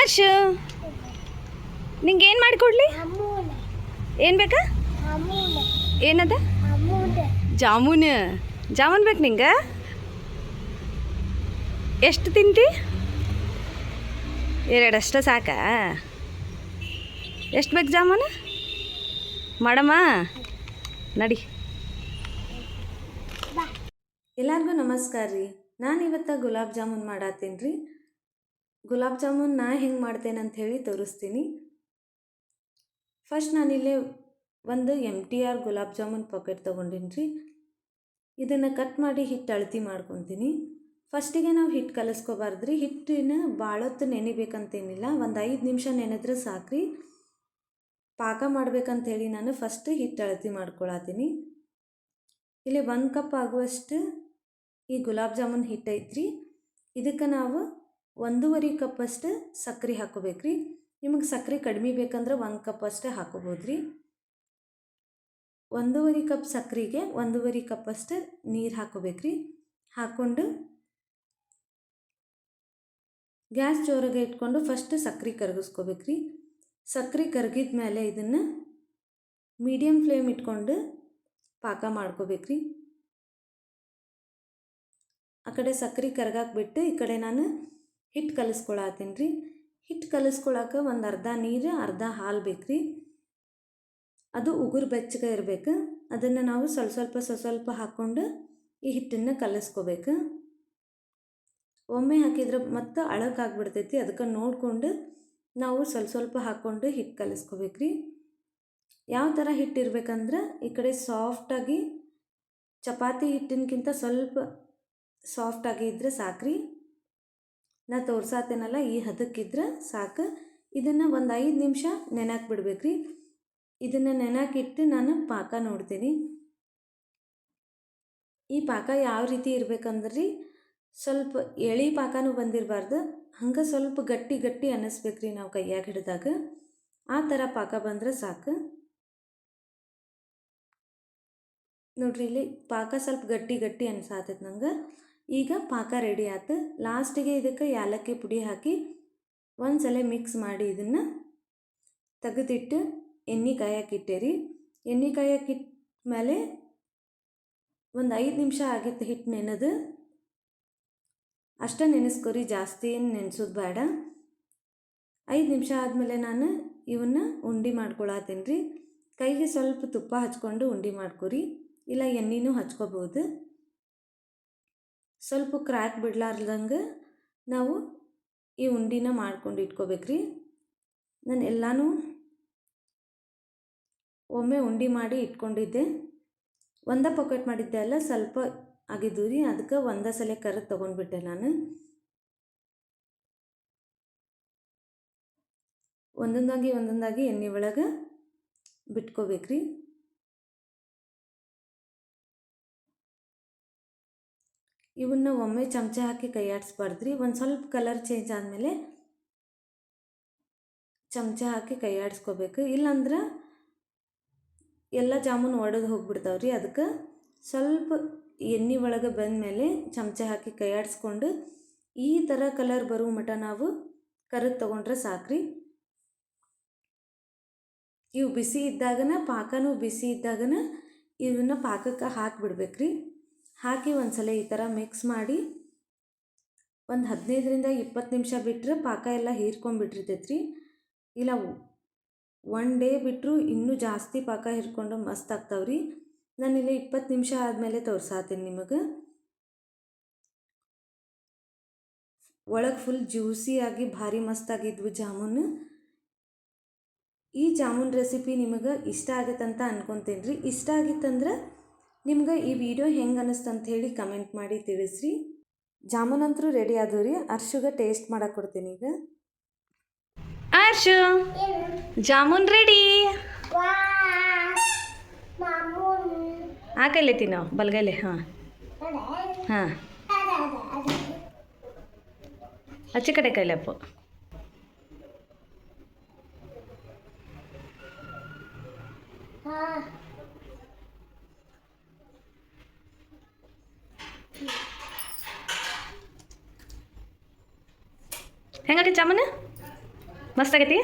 ಆಶ್ ನಿಂಗೆ ಏನು ಮಾಡಿಕೊಡ್ಲಿ? ಏನು ಬೇಕಾ? ಏನದ? ಜಾಮೂನ್. ಜಾಮೂನ್ ಬೇಕು ನಿಂಗೆ? ಎಷ್ಟು ತಿಂತಿ? ಎರಡಷ್ಟ ಸಾಕಾ? ಎಷ್ಟು ಬೇಕು ಜಾಮೂನು? ಮಾಡಮ್ಮ ನಡಿ. ಎಲ್ಲರಿಗೂ ನಮಸ್ಕಾರ ರೀ. ನಾನು ಇವತ್ತು ಗುಲಾಬ್ ಜಾಮೂನ್ ಮಾಡತ್ತೀನಿ ರೀ. ಗುಲಾಬ್ ಜಾಮೂನ್ ನಾ ಹೆಂಗೆ ಮಾಡ್ತೇನೆ ಅಂಥೇಳಿ ತೋರಿಸ್ತೀನಿ. ಫಸ್ಟ್ ನಾನಿಲ್ಲೇ ಒಂದು MTR ಗುಲಾಬ್ ಜಾಮೂನ್ ಪಾಕೆಟ್ ತೊಗೊಂಡಿನಿ ರೀ. ಇದನ್ನು ಕಟ್ ಮಾಡಿ ಹಿಟ್ಟು ಅಳತಿ ಮಾಡ್ಕೊತೀನಿ. ಫಸ್ಟಿಗೆ ನಾವು ಹಿಟ್ಟು ಕಲಿಸ್ಕೋಬಾರ್ದು ರೀ. ಹಿಟ್ಟಿನ ಭಾಳೊತ್ತು ನೆನಿಬೇಕಂತೇನಿಲ್ಲ, ಒಂದು 5 ನಿಮಿಷ ನೆನೆದ್ರೆ ಸಾಕ್ರಿ. ಪಾಕ ಮಾಡ್ಬೇಕಂಥೇಳಿ ನಾನು ಫಸ್ಟ್ ಹಿಟ್ಟು ಅಳತಿ ಮಾಡ್ಕೊಳತ್ತೀನಿ. ಇಲ್ಲಿ 1 ಕಪ್ ಆಗುವಷ್ಟು ಈ ಗುಲಾಬ್ ಜಾಮೂನ್ ಹಿಟ್ಟು ಐತ್ರಿ. ಇದಕ್ಕೆ ನಾವು 1.5 ಕಪ್ ಅಷ್ಟು ಸಕ್ಕರೆ ಹಾಕೋಬೇಕ್ರಿ. ನಿಮಗೆ ಸಕ್ಕರೆ ಕಡಿಮೆ ಬೇಕಂದ್ರೆ 1 ಕಪ್ ಅಷ್ಟೇ ಹಾಕೋಬೋದ್ರಿ. 1.5 ಕಪ್ ಸಕ್ಕರೆಗೆ 1.5 ಕಪ್ ಅಷ್ಟು ನೀರು ಹಾಕೋಬೇಕ್ರಿ. ಹಾಕ್ಕೊಂಡು ಗ್ಯಾಸ್ ಜೋರಾಗೆ ಇಟ್ಕೊಂಡು ಫಸ್ಟ್ ಸಕ್ಕರೆ ಕರಗಿಸ್ಕೋಬೇಕ್ರಿ. ಸಕ್ಕರೆ ಕರಗಿದ ಮೇಲೆ ಇದನ್ನು ಮೀಡಿಯಮ್ ಫ್ಲೇಮ್ ಇಟ್ಕೊಂಡು ಪಾಕ ಮಾಡ್ಕೋಬೇಕ್ರಿ. ಆ ಕಡೆ ಸಕ್ಕರೆ ಕರಗಾಕ್ಬಿಟ್ಟು ಈ ಕಡೆ ನಾನು ಹಿಟ್ಟು ಕಲಿಸ್ಕೊಳತ್ತೀನಿ ರೀ. ಹಿಟ್ಟು ಕಲಿಸ್ಕೊಳಕ್ಕೆ ಒಂದು ಅರ್ಧ ನೀರು ಅರ್ಧ ಹಾಲು ಬೇಕ್ರಿ. ಅದು ಉಗುರು ಬೆಚ್ಚಗೆ ಇರಬೇಕು. ಅದನ್ನು ನಾವು ಸ್ವಲ್ಪ ಹಾಕ್ಕೊಂಡು ಈ ಹಿಟ್ಟನ್ನು ಕಲಿಸ್ಕೋಬೇಕು. ಒಮ್ಮೆ ಹಾಕಿದ್ರೆ ಮತ್ತು ಅಳಕಾಗ್ಬಿಡ್ತೈತಿ. ಅದಕ್ಕೆ ನೋಡಿಕೊಂಡು ನಾವು ಸ್ವಲ್ಪ ಹಾಕ್ಕೊಂಡು ಹಿಟ್ಟು ಕಲಿಸ್ಕೋಬೇಕ್ರಿ. ಯಾವ ಥರ ಹಿಟ್ಟು ಇರ್ಬೇಕಂದ್ರೆ ಈ ಕಡೆ ಸಾಫ್ಟಾಗಿ ಚಪಾತಿ ಹಿಟ್ಟಿನಕ್ಕಿಂತ ಸ್ವಲ್ಪ ಸಾಫ್ಟಾಗಿ ಇದ್ದರೆ ಸಾಕ್ರಿ. ನಾ ತೋರ್ಸಾತೇನಲ್ಲ ಈ ಹದಕ್ಕಿದ್ರೆ ಸಾಕು. ಇದನ್ನು ಒಂದು 5 ನಿಮಿಷ ನೆನಾಕಿ ಬಿಡ್ಬೇಕ್ರಿ. ಇದನ್ನು ನೆನಾಕಿಟ್ಟು ನಾನು ಪಾಕ ನೋಡ್ತೀನಿ. ಈ ಪಾಕ ಯಾವ ರೀತಿ ಇರ್ಬೇಕಂದ್ರೆ ರೀ, ಸ್ವಲ್ಪ ಎಳೆ ಪಾಕನೂ ಬಂದಿರಬಾರ್ದು, ಹಂಗೆ ಸ್ವಲ್ಪ ಗಟ್ಟಿ ಅನ್ನಿಸ್ಬೇಕ್ರಿ ನಾವು ಕೈಯಾಗ ಹಿಡಿದಾಗ. ಆ ಥರ ಪಾಕ ಬಂದರೆ ಸಾಕು ನೋಡ್ರಿ. ಇಲ್ಲಿ ಪಾಕ ಸ್ವಲ್ಪ ಗಟ್ಟಿ ಅನ್ಸಾತೈತೆ ನಂಗೆ. ಈಗ ಪಾಕ ರೆಡಿ ಆಯ್ತು. ಲಾಸ್ಟಿಗೆ ಇದಕ್ಕೆ ಏಲಕ್ಕಿ ಪುಡಿ ಹಾಕಿ ಒಂದು ಸಲ ಮಿಕ್ಸ್ ಮಾಡಿ ಇದನ್ನು ತೆಗೆದಿಟ್ಟು ಎಣ್ಣೆ ಕಾಯಕ್ಕಿಟ್ಟೆ ರೀ. ಎಣ್ಣೆ ಕಾಯಕ್ಕಿಟ್ಟ ಮೇಲೆ ಒಂದು 5 ನಿಮಿಷ ಆಗಿತ್ತು ಹಿಟ್ಟು ನೆನೆದು. ಅಷ್ಟೇ ನೆನೆಸ್ಕೊರಿ, ಜಾಸ್ತಿ ಏನು ನೆನೆಸೋದು ಬೇಡ. 5 ನಿಮಿಷ ಆದಮೇಲೆ ನಾನು ಇವನ್ನ ಉಂಡೆ ಮಾಡ್ಕೊಳತ್ತೀನಿ ರೀ. ಕೈಗೆ ಸ್ವಲ್ಪ ತುಪ್ಪ ಹಚ್ಕೊಂಡು ಉಂಡೆ ಮಾಡ್ಕೊರಿ, ಇಲ್ಲ ಎಣ್ಣೆನೂ ಹಚ್ಕೋಬೋದು. ಸ್ವಲ್ಪ ಕ್ರ್ಯಾಕ್ ಬಿಡ್ಲಾರ್ದಂಗೆ ನಾವು ಈ ಉಂಡಿನ ಮಾಡ್ಕೊಂಡು ಇಟ್ಕೋಬೇಕ್ರಿ. ನಾನು ಎಲ್ಲನೂ ಒಮ್ಮೆ ಉಂಡೆ ಮಾಡಿ ಇಟ್ಕೊಂಡಿದ್ದೆ. ಒಂದೇ ಪಾಕೆಟ್ ಮಾಡಿದ್ದೆ ಅಲ್ಲ, ಸ್ವಲ್ಪ ಆಗಿದ್ದು ರೀ. ಅದಕ್ಕೆ ಒಂದೇ ಸಲ ಕರೆದು ತೊಗೊಂಡ್ಬಿಟ್ಟೆ ನಾನು. ಒಂದೊಂದಾಗಿ ಎಣ್ಣೆ ಒಳಗೆ ಬಿಟ್ಕೋಬೇಕ್ರಿ. ಇವನ್ನ ಒಮ್ಮೆ ಚಮಚ ಹಾಕಿ ಕೈ ಆಡಿಸ್ಬಾರ್ದ್ರಿ. ಒಂದು ಸ್ವಲ್ಪ ಕಲರ್ ಚೇಂಜ್ ಆದಮೇಲೆ ಚಮಚ ಹಾಕಿ ಕೈ ಆಡಿಸ್ಕೋಬೇಕು, ಇಲ್ಲಾಂದ್ರೆ ಎಲ್ಲ ಜಾಮೂನು ಒಡೆದು ಹೋಗ್ಬಿಡ್ತಾವ್ರಿ. ಅದಕ್ಕೆ ಸ್ವಲ್ಪ ಎಣ್ಣೆ ಒಳಗೆ ಬಂದಮೇಲೆ ಚಮಚ ಹಾಕಿ ಕೈ ಆಡಿಸ್ಕೊಂಡು ಈ ಥರ ಕಲರ್ ಬರೋ ಮಟ ನಾವು ಕರೆದು ತೊಗೊಂಡ್ರೆ ಸಾಕ್ರಿ. ಇವು ಬಿಸಿ ಇದ್ದಾಗನ, ಪಾಕನೂ ಬಿಸಿ ಇದ್ದಾಗನ ಇವನ್ನ ಪಾಕಕ್ಕೆ ಹಾಕಿಬಿಡ್ಬೇಕ್ರಿ. ಹಾಕಿ ಒಂದು ಸಲ ಈ ಥರ ಮಿಕ್ಸ್ ಮಾಡಿ ಒಂದು 15ರಿಂದ 20 ನಿಮಿಷ ಬಿಟ್ಟರೆ ಪಾಕ ಎಲ್ಲ ಹೀರ್ಕೊಂಡ್ಬಿಟ್ಟಿರ್ತೈತ್ರಿ. ಇಲ್ಲ 1 ಡೇ ಬಿಟ್ಟರು ಇನ್ನೂ ಜಾಸ್ತಿ ಪಾಕ ಹೀರ್ಕೊಂಡು ಮಸ್ತ್ ಆಗ್ತಾವ್ರಿ. ನಾನಿಲ್ಲಿ 20 ನಿಮಿಷ ಆದಮೇಲೆ ತೋರ್ಸಾತೀನಿ ನಿಮಗೆ. ಒಳಗೆ ಫುಲ್ ಜ್ಯೂಸಿಯಾಗಿ ಭಾರಿ ಮಸ್ತಾಗಿದ್ವು ಜಾಮೂನು. ಈ ಜಾಮೂನ್ ರೆಸಿಪಿ ನಿಮಗೆ ಇಷ್ಟ ಆಗತ್ತಂತ ಅನ್ಕೊತೀನಿ ರೀ. ಇಷ್ಟ ಆಗಿತ್ತಂದ್ರೆ ನಿಮ್ಗೆ ಈ ವಿಡಿಯೋ ಹೆಂಗೆ ಅನ್ನಿಸ್ತಂತ ಹೇಳಿ ಕಮೆಂಟ್ ಮಾಡಿ ತಿಳಿಸ್ರಿ. ಜಾಮೂನ್ ಅಂತೂ ರೆಡಿ ಆದವು ರೀ. ಅರ್ಶುಗೆ ಟೇಸ್ಟ್ ಮಾಡಕ್ಕೆ ಕೊಡ್ತೀನಿ ಈಗ. ಅರ್ಶು, ಜಾಮೂನ್ ರೆಡಿ. ಆ ಕೈಲೆ ತಿನ್ನೋ, ಬಲ್ಗೈಲೆ. ಹಾಂ ಆಚೆ ಕಡೆ ಕೈಲಪ್ಪು. ಹೆಂಗಾಗೈತೆ ಜಾಮೂನು? ಮಸ್ತ್ ಆಗೈತಿ.